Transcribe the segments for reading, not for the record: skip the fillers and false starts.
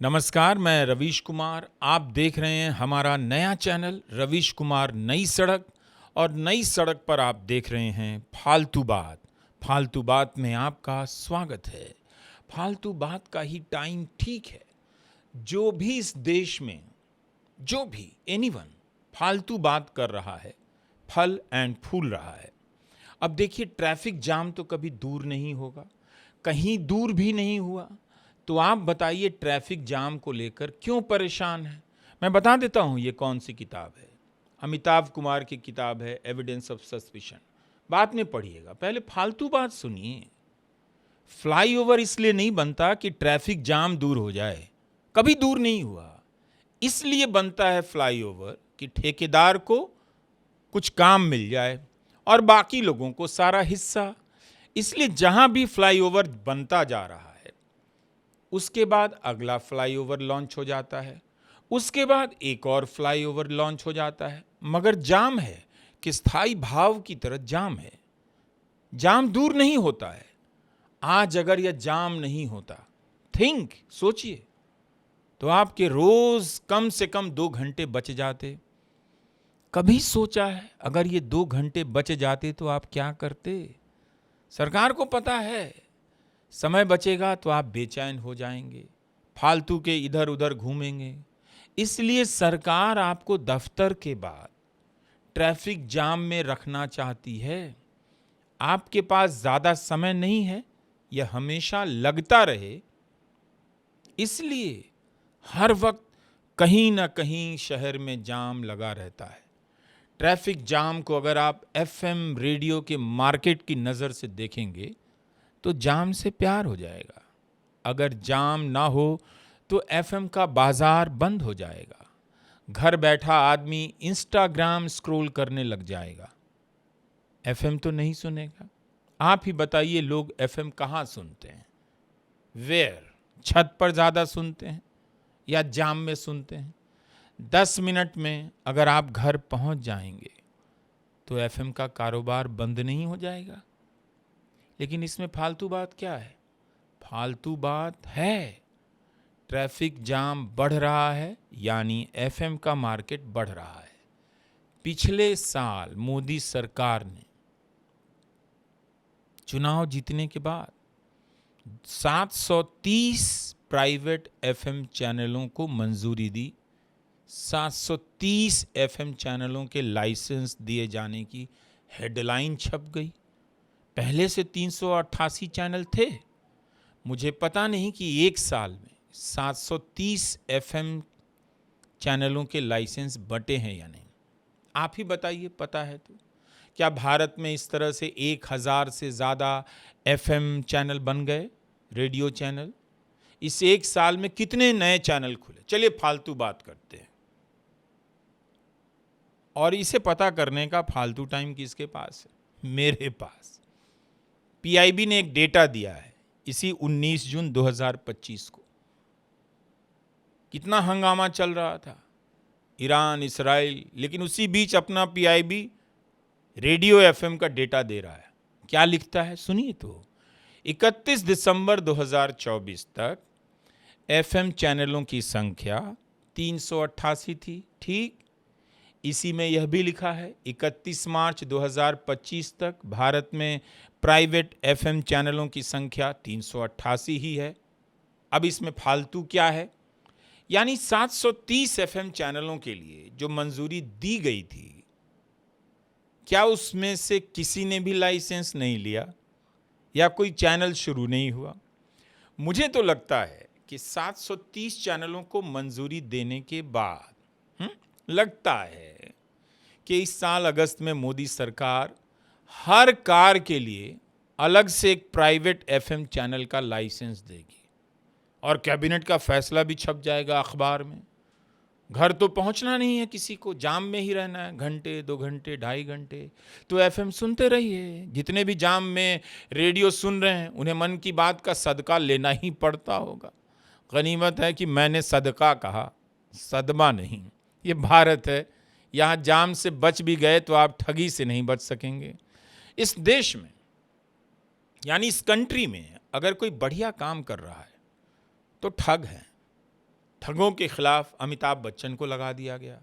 नमस्कार, मैं रवीश कुमार। आप देख रहे हैं हमारा नया चैनल रवीश कुमार नई सड़क। और नई सड़क पर आप देख रहे हैं फालतू बात। फालतू बात में आपका स्वागत है। फालतू बात का ही टाइम ठीक है। जो भी इस देश में, जो भी एनीवन फालतू बात कर रहा है, फल एंड फूल रहा है। अब देखिए, ट्रैफिक जाम तो कभी दूर नहीं होगा, कहीं दूर भी नहीं हुआ। तो आप बताइए, ट्रैफिक जाम को लेकर क्यों परेशान है? मैं बता देता हूं ये कौन सी किताब है। अमिताभ कुमार की किताब है एविडेंस ऑफ सस्पिशन। बाद में पढ़िएगा, पहले फालतू बात सुनिए। फ्लाईओवर इसलिए नहीं बनता कि ट्रैफिक जाम दूर हो जाए, कभी दूर नहीं हुआ। इसलिए बनता है फ्लाईओवर कि ठेकेदार को कुछ काम मिल जाए और बाकी लोगों को सारा हिस्सा। इसलिए जहां भी फ्लाईओवर बनता जा रहा है, उसके बाद अगला फ्लाईओवर लॉन्च हो जाता है, उसके बाद एक और फ्लाईओवर लॉन्च हो जाता है। मगर जाम है कि स्थायी भाव की तरह जाम है। जाम दूर नहीं होता है। आज अगर यह जाम नहीं होता, सोचिए, तो आपके रोज कम से कम 2 घंटे बच जाते। कभी सोचा है अगर ये 2 घंटे बच जाते तो आप क्या करते? सरकार को पता है समय बचेगा तो आप बेचैन हो जाएंगे, फालतू के इधर उधर घूमेंगे। इसलिए सरकार आपको दफ्तर के बाद ट्रैफिक जाम में रखना चाहती है। आपके पास ज्यादा समय नहीं है, यह हमेशा लगता रहे। इसलिए हर वक्त कहीं ना कहीं शहर में जाम लगा रहता है। ट्रैफिक जाम को अगर आप एफएम रेडियो के मार्केट की नज़र से देखेंगे तो जाम से प्यार हो जाएगा। अगर जाम ना हो तो एफएम का बाजार बंद हो जाएगा। घर बैठा आदमी इंस्टाग्राम स्क्रॉल करने लग जाएगा, एफएम तो नहीं सुनेगा। आप ही बताइए, लोग एफएम कहाँ सुनते हैं? वेयर? छत पर ज़्यादा सुनते हैं या जाम में सुनते हैं? 10 मिनट में अगर आप घर पहुंच जाएंगे तो एफएम का कारोबार बंद नहीं हो जाएगा। लेकिन इसमें फालतू बात क्या है? फालतू बात है ट्रैफिक जाम बढ़ रहा है, यानी एफएम का मार्केट बढ़ रहा है। पिछले साल मोदी सरकार ने चुनाव जीतने के बाद 730 प्राइवेट एफएम चैनलों को मंजूरी दी। 730 एफएम चैनलों के लाइसेंस दिए जाने की हेडलाइन छप गई। पहले से 388 चैनल थे। मुझे पता नहीं कि एक साल में 730 एफएम चैनलों के लाइसेंस बंटे हैं या नहीं। आप ही बताइए, पता है तो। क्या भारत में इस तरह से 1000 से ज़्यादा एफएम चैनल बन गए, रेडियो चैनल? इस एक साल में कितने नए चैनल खुले? चलिए फालतू बात करते हैं। और इसे पता करने का फालतू टाइम किसके पास है? मेरे पास। पीआईबी ने एक डेटा दिया है इसी 19 जून 2025 को। कितना हंगामा चल रहा था, ईरान, इजराइल, लेकिन उसी बीच अपना पीआईबी रेडियो एफएम का डेटा दे रहा है। क्या लिखता है सुनिए तो। 31 दिसंबर 2024 तक एफएम चैनलों की संख्या 388 थी। ठीक इसी में यह भी लिखा है 31 मार्च 2025 तक भारत में प्राइवेट एफएम चैनलों की संख्या 388 ही है। अब इसमें फालतू क्या है? यानी 730 एफएम चैनलों के लिए जो मंजूरी दी गई थी, क्या उसमें से किसी ने भी लाइसेंस नहीं लिया या कोई चैनल शुरू नहीं हुआ? मुझे तो लगता है कि 730 चैनलों को मंजूरी देने के बाद लगता है कि इस साल अगस्त में मोदी सरकार हर कार के लिए अलग से एक प्राइवेट एफएम चैनल का लाइसेंस देगी और कैबिनेट का फैसला भी छप जाएगा अखबार में। घर तो पहुंचना नहीं है किसी को, जाम में ही रहना है, घंटे 2 घंटे 2.5 घंटे तो एफएम सुनते रहिए। जितने भी जाम में रेडियो सुन रहे हैं उन्हें मन की बात का सदका लेना ही पड़ता होगा। गनीमत है कि मैंने सदका कहा, सदमा नहीं। ये भारत है, यहाँ जाम से बच भी गए तो आप ठगी से नहीं बच सकेंगे। इस देश में, यानी इस कंट्री में, अगर कोई बढ़िया काम कर रहा है तो ठग है। ठगों के खिलाफ अमिताभ बच्चन को लगा दिया गया।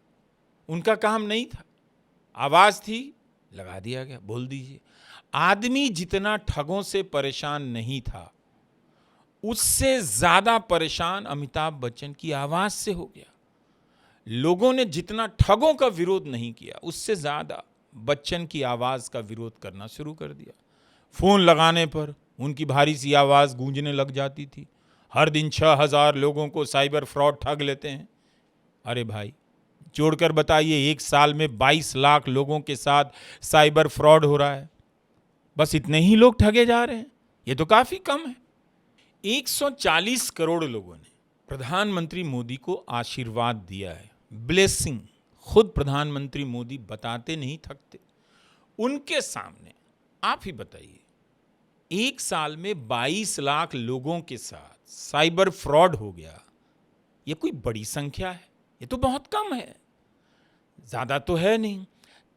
उनका काम नहीं था, आवाज थी, लगा दिया गया। बोल दीजिए, आदमी जितना ठगों से परेशान नहीं था, उससे ज्यादा परेशान अमिताभ बच्चन की आवाज से हो गया। लोगों ने जितना ठगों का विरोध नहीं किया, उससे ज्यादा बच्चन की आवाज का विरोध करना शुरू कर दिया। फोन लगाने पर उनकी भारी सी आवाज गूंजने लग जाती थी। हर दिन 6000 लोगों को साइबर फ्रॉड ठग लेते हैं। अरे भाई, जोड़कर बताइए, एक साल में 22 लाख लोगों के साथ साइबर फ्रॉड हो रहा है। बस इतने ही लोग ठगे जा रहे हैं, ये तो काफी कम है। 140 करोड़ लोगों ने प्रधानमंत्री मोदी को आशीर्वाद दिया है, ब्लेसिंग। खुद प्रधानमंत्री मोदी बताते नहीं थकते। उनके सामने आप ही बताइए, एक साल में 22 लाख लोगों के साथ साइबर फ्रॉड हो गया, ये कोई बड़ी संख्या है? ये तो बहुत कम है, ज्यादा तो है नहीं।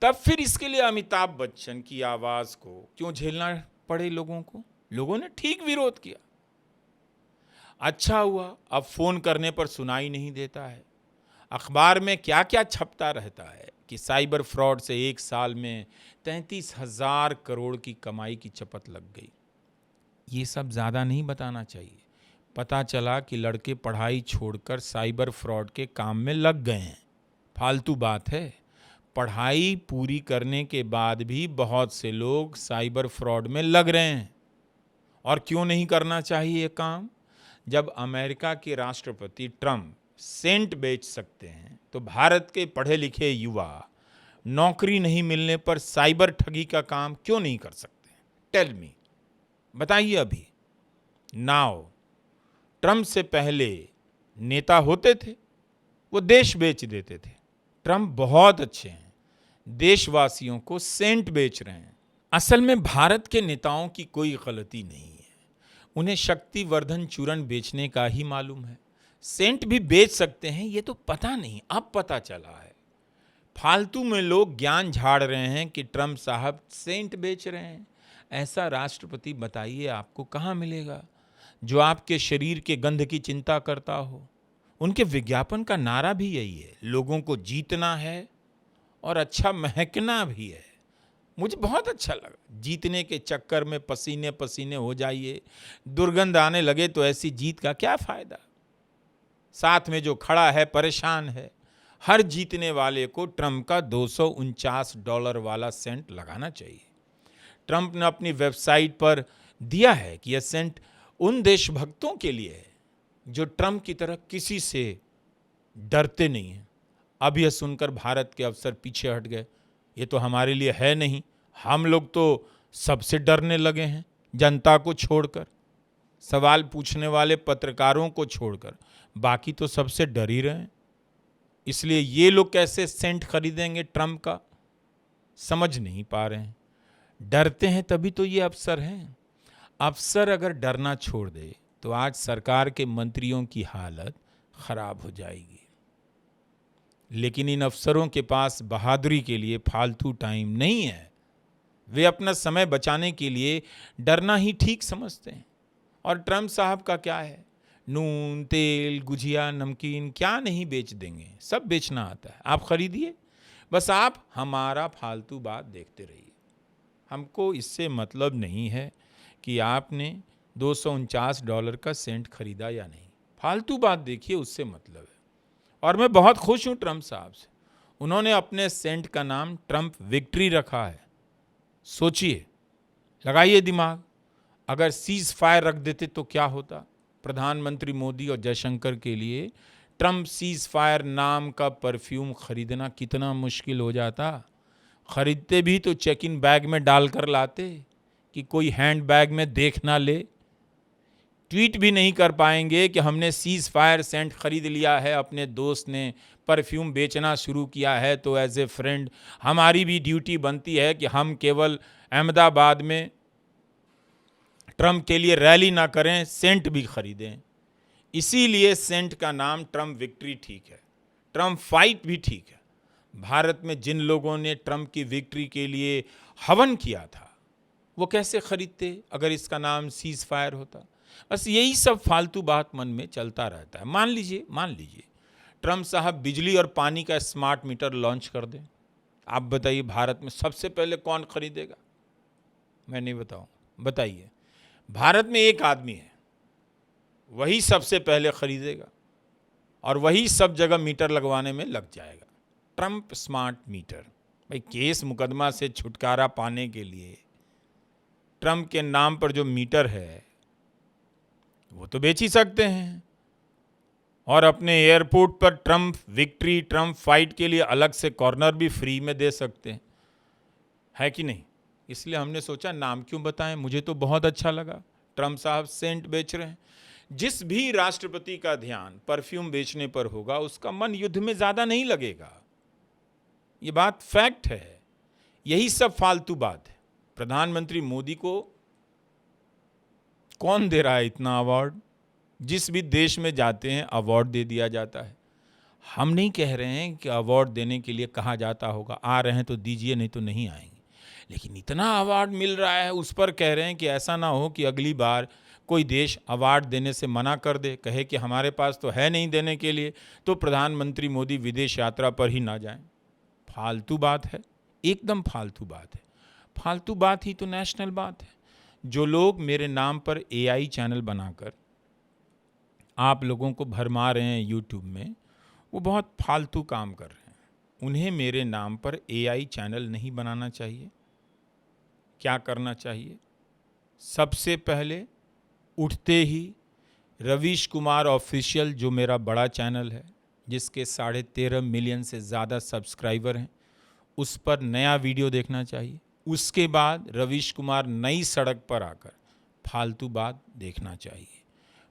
तब फिर इसके लिए अमिताभ बच्चन की आवाज को क्यों झेलना पड़े लोगों को? लोगों ने ठीक विरोध किया। अच्छा हुआ अब फोन करने पर सुनाई नहीं देता है। अखबार में क्या क्या छपता रहता है कि साइबर फ्रॉड से एक साल में 33,000 करोड़ की कमाई की चपत लग गई। ये सब ज़्यादा नहीं बताना चाहिए। पता चला कि लड़के पढ़ाई छोड़कर साइबर फ्रॉड के काम में लग गए हैं। फालतू बात है। पढ़ाई पूरी करने के बाद भी बहुत से लोग साइबर फ्रॉड में लग रहे हैं। और क्यों नहीं करना चाहिए ये काम? जब अमेरिका के राष्ट्रपति ट्रंप सेंट बेच सकते हैं, तो भारत के पढ़े लिखे युवा नौकरी नहीं मिलने पर साइबर ठगी का काम क्यों नहीं कर सकते? टेल मी, बताइए अभी। नाउ, ट्रंप से पहले नेता होते थे, वो देश बेच देते थे। ट्रंप बहुत अच्छे हैं, देशवासियों को सेंट बेच रहे हैं। असल में भारत के नेताओं की कोई गलती नहीं है, उन्हें शक्तिवर्धन चूर्ण बेचने का ही मालूम है। सेंट भी बेच सकते हैं, ये तो पता नहीं, अब पता चला है। फालतू में लोग ज्ञान झाड़ रहे हैं कि ट्रंप साहब सेंट बेच रहे हैं। ऐसा राष्ट्रपति बताइए आपको कहाँ मिलेगा जो आपके शरीर के गंध की चिंता करता हो। उनके विज्ञापन का नारा भी यही है, लोगों को जीतना है और अच्छा महकना भी है। मुझे बहुत अच्छा लगा। जीतने के चक्कर में पसीने पसीने हो जाइए, दुर्गंध आने लगे तो ऐसी जीत का क्या फायदा? साथ में जो खड़ा है परेशान है। हर जीतने वाले को ट्रंप का $249 वाला सेंट लगाना चाहिए। ट्रंप ने अपनी वेबसाइट पर दिया है कि यह सेंट उन देशभक्तों के लिए है जो ट्रंप की तरह किसी से डरते नहीं हैं। अब यह सुनकर भारत के अफसर पीछे हट गए। ये तो हमारे लिए है नहीं, हम लोग तो सबसे डरने लगे हैं, जनता को छोड़कर, सवाल पूछने वाले पत्रकारों को छोड़कर, बाकी तो सबसे डर ही रहे हैं। इसलिए ये लोग कैसे सेंट खरीदेंगे ट्रंप का, समझ नहीं पा रहे हैं। डरते हैं तभी तो ये अफसर हैं। अफसर अगर डरना छोड़ दे तो आज सरकार के मंत्रियों की हालत खराब हो जाएगी। लेकिन इन अफसरों के पास बहादुरी के लिए फालतू टाइम नहीं है। वे अपना समय बचाने के लिए डरना ही ठीक समझते हैं। और ट्रंप साहब का क्या है, नून, तेल, गुजिया, नमकीन क्या नहीं बेच देंगे, सब बेचना आता है। आप खरीदिए, बस आप हमारा फालतू बात देखते रहिए। हमको इससे मतलब नहीं है कि आपने $249 का सेंट खरीदा या नहीं। फालतू बात देखिए, उससे मतलब है। और मैं बहुत खुश हूं ट्रंप साहब से। उन्होंने अपने सेंट का नाम ट्रंप विक्ट्री रखा है। सोचिए, लगाइए दिमाग, अगर सीज फायर रख देते तो क्या होता? प्रधानमंत्री मोदी और जयशंकर के लिए ट्रंप सीज फायर नाम का परफ्यूम खरीदना कितना मुश्किल हो जाता। खरीदते भी तो चेक इन बैग में डालकर लाते कि कोई हैंड बैग में देख ना ले। ट्वीट भी नहीं कर पाएंगे कि हमने सीज फायर सेंट खरीद लिया है, अपने दोस्त ने परफ्यूम बेचना शुरू किया है, तो एज ए फ्रेंड हमारी भी ड्यूटी बनती है कि हम केवल अहमदाबाद में ट्रंप के लिए रैली ना करें, सेंट भी खरीदें। इसीलिए सेंट का नाम ट्रंप विक्ट्री ठीक है, ट्रंप फाइट भी ठीक है। भारत में जिन लोगों ने ट्रंप की विक्ट्री के लिए हवन किया था, वो कैसे खरीदते अगर इसका नाम सीज फायर होता? बस यही सब फालतू बात मन में चलता रहता है। मान लीजिए ट्रम्प साहब बिजली और पानी का स्मार्ट मीटर लॉन्च कर दें, आप बताइए भारत में सबसे पहले कौन खरीदेगा? मैं नहीं बताऊं, बताइए। भारत में एक आदमी है, वही सबसे पहले खरीदेगा और वही सब जगह मीटर लगवाने में लग जाएगा। Trump smart meter. भाई, केस मुकदमा से छुटकारा पाने के लिए ट्रम्प के नाम पर जो मीटर है वो तो बेच ही सकते हैं, और अपने एयरपोर्ट पर ट्रम्प विक्ट्री, ट्रम्प फाइट के लिए अलग से कॉर्नर भी फ्री में दे सकते हैं, है कि नहीं? इसलिए हमने सोचा नाम क्यों बताएं, मुझे तो बहुत अच्छा लगा। ट्रम्प साहब सेंट बेच रहे हैं। जिस भी राष्ट्रपति का ध्यान परफ्यूम बेचने पर होगा उसका मन युद्ध में ज्यादा नहीं लगेगा, ये बात फैक्ट है। यही सब फालतू बात है। प्रधानमंत्री मोदी को कौन दे रहा है इतना अवार्ड? जिस भी देश में जाते हैं अवार्ड दे दिया जाता है। हम नहीं कह रहे हैं कि अवार्ड देने के लिए कहा जाता होगा आ रहे हैं तो दीजिए, नहीं तो नहीं आएंगे, लेकिन इतना अवार्ड मिल रहा है उस पर कह रहे हैं कि ऐसा ना हो कि अगली बार कोई देश अवार्ड देने से मना कर दे, कहे कि हमारे पास तो है नहीं देने के लिए, तो प्रधानमंत्री मोदी विदेश यात्रा पर ही ना जाएं। फालतू बात है, एकदम फालतू बात है। फालतू बात ही तो नेशनल बात है। जो लोग मेरे नाम पर एआई चैनल बनाकर आप लोगों को भरमा रहे हैं यूट्यूब में, वो बहुत फालतू काम कर रहे हैं। उन्हें मेरे नाम पर एआई चैनल नहीं बनाना चाहिए। क्या करना चाहिए? सबसे पहले उठते ही रवीश कुमार ऑफिशियल, जो मेरा बड़ा चैनल है जिसके 13.5 मिलियन से ज़्यादा सब्सक्राइबर हैं, उस पर नया वीडियो देखना चाहिए। उसके बाद रवीश कुमार नई सड़क पर आकर फालतू बात देखना चाहिए।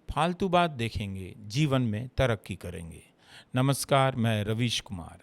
फालतू बात देखेंगे, जीवन में तरक्की करेंगे। नमस्कार, मैं रवीश कुमार।